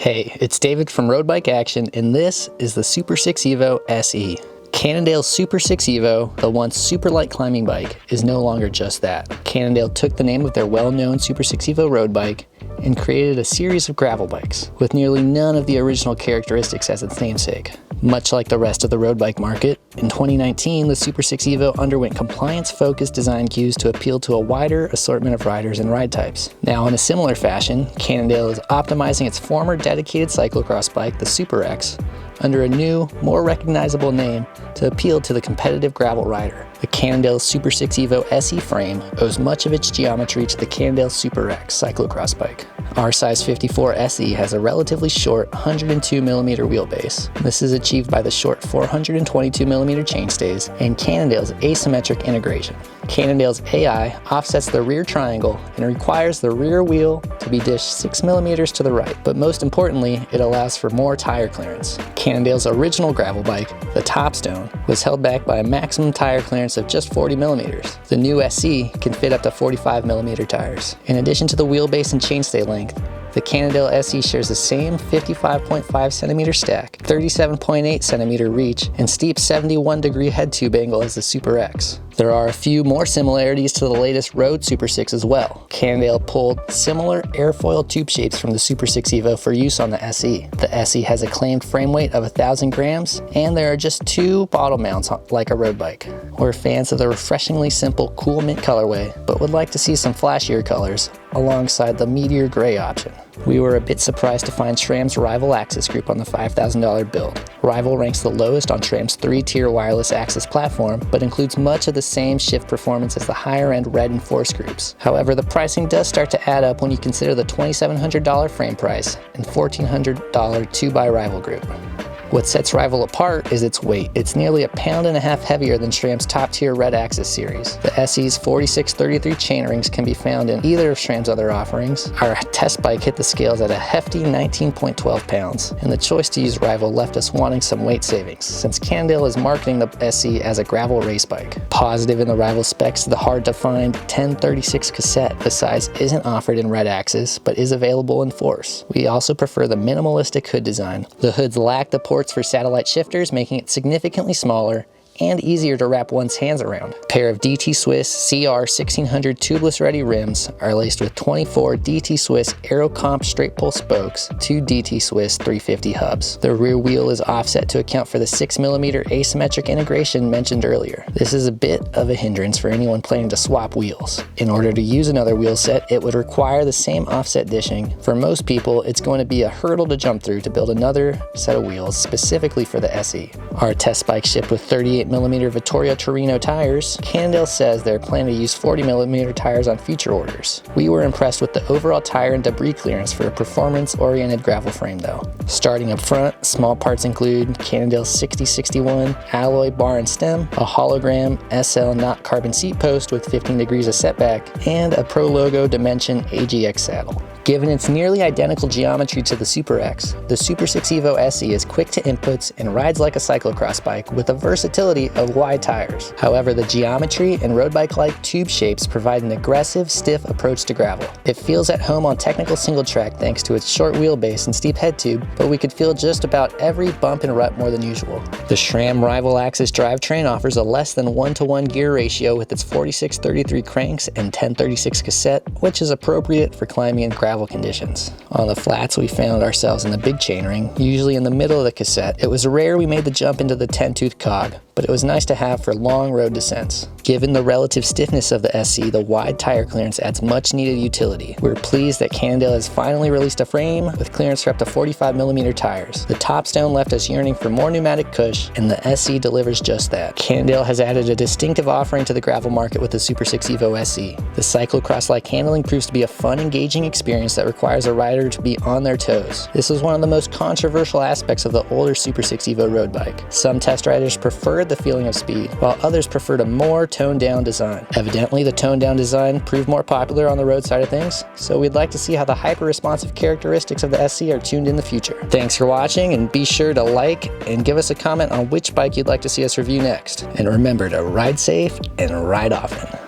Hey, it's David from Road Bike Action, and this is the Supersix Evo SE. Cannondale's Supersix Evo, the once super light climbing bike, is no longer just that. Cannondale took the name of their well-known Supersix Evo road bike and created a series of gravel bikes, with nearly none of the original characteristics as its namesake. Much like the rest of the road bike market, in 2019, the Supersix Evo underwent compliance-focused design cues to appeal to a wider assortment of riders and ride types. Now, in a similar fashion, Cannondale is optimizing its former dedicated cyclocross bike, the Super X, under a new, more recognizable name to appeal to the competitive gravel rider. The Cannondale Supersix Evo SE frame owes much of its geometry to the Cannondale Super X cyclocross bike. Our size 54 SE has a relatively short 102mm wheelbase. This is achieved by the short 422mm chainstays and Cannondale's asymmetric integration. Cannondale's AI offsets the rear triangle and requires the rear wheel to be dished 6mm to the right, but most importantly, it allows for more tire clearance. Cannondale's original gravel bike, the Topstone, was held back by a maximum tire clearance of just 40mm. The new SE can fit up to 45mm tires. In addition to the wheelbase and chainstay length, the Cannondale SE shares the same 55.5cm stack, 37.8cm reach, and steep 71-degree head tube angle as the Super X. There are a few more similarities to the latest road Supersix as well. Cannondale pulled similar airfoil tube shapes from the Supersix Evo for use on the SE. The SE has a claimed frame weight of 1,000 grams, and there are just 2 bottle mounts like a road bike. We're fans of the refreshingly simple cool mint colorway, but would like to see some flashier colors alongside the meteor gray option. We were a bit surprised to find SRAM's Rival AXS group on the $5,000 build. Rival ranks the lowest on SRAM's 3-tier wireless AXS platform, but includes much of the same shift performance as the higher-end Red and Force groups. However, the pricing does start to add up when you consider the $2,700 frame price and $1,400 2x Rival group. What sets Rival apart is its weight. It's nearly 1.5 pounds heavier than SRAM's top-tier Red AXS series. The SE's 4633 chainrings can be found in either of SRAM's other offerings. Our test bike hit the scales at a hefty 19.12 pounds, and the choice to use Rival left us wanting some weight savings, since Cannondale is marketing the SE as a gravel race bike. Positive in the Rival specs, the hard-to-find 1036 cassette. The size isn't offered in Red AXS, but is available in Force. We also prefer the minimalistic hood design. The hoods lack the ports for satellite shifters, making it significantly smaller and easier to wrap one's hands around. A pair of DT Swiss CR 1600 tubeless ready rims are laced with 24 DT Swiss Aero Comp straight pull spokes, 2 DT Swiss 350 hubs. The rear wheel is offset to account for the 6mm asymmetric integration mentioned earlier. This is a bit of a hindrance for anyone planning to swap wheels. In order to use another wheel set, it would require the same offset dishing. For most people, it's going to be a hurdle to jump through to build another set of wheels specifically for the SE. Our test bike shipped with 38mm Vittoria Torino tires. Cannondale says they're planning to use 40mm tires on future orders. We were impressed with the overall tire and debris clearance for a performance-oriented gravel frame though. Starting up front, small parts include Cannondale's 6061 alloy bar and stem, a hologram SL knot carbon seat post with 15 degrees of setback, and a Pro Logo Dimension AGX saddle. Given its nearly identical geometry to the Super X, the Supersix Evo SE is quick to inputs and rides like a cyclocross bike with the versatility of wide tires. However, the geometry and road bike-like tube shapes provide an aggressive, stiff approach to gravel. It feels at home on technical single track thanks to its short wheelbase and steep head tube, but we could feel just about every bump and rut more than usual. The SRAM Rival AXS drivetrain offers a less than 1-to-1 gear ratio with its 4633 cranks and 1036 cassette, which is appropriate for climbing and gravel conditions. On the flats, we found ourselves in the big chainring, usually in the middle of the cassette. It was rare we made the jump into the 10-tooth cog, but it was nice to have for long road descents. Given the relative stiffness of the SE, the wide tire clearance adds much needed utility. We're pleased that Cannondale has finally released a frame with clearance for up to 45mm tires. The Topstone left us yearning for more pneumatic cush, and the SE delivers just that. Cannondale has added a distinctive offering to the gravel market with the Supersix Evo SE. The cyclocross-like handling proves to be a fun, engaging experience that requires a rider to be on their toes. This is one of the most controversial aspects of the older Supersix Evo road bike. Some test riders preferred the feeling of speed, while others preferred a more toned-down design. Evidently, the toned-down design proved more popular on the road side of things, so we'd like to see how the hyper-responsive characteristics of the SE are tuned in the future. Thanks for watching, and be sure to like and give us a comment on which bike you'd like to see us review next. And remember to ride safe and ride often.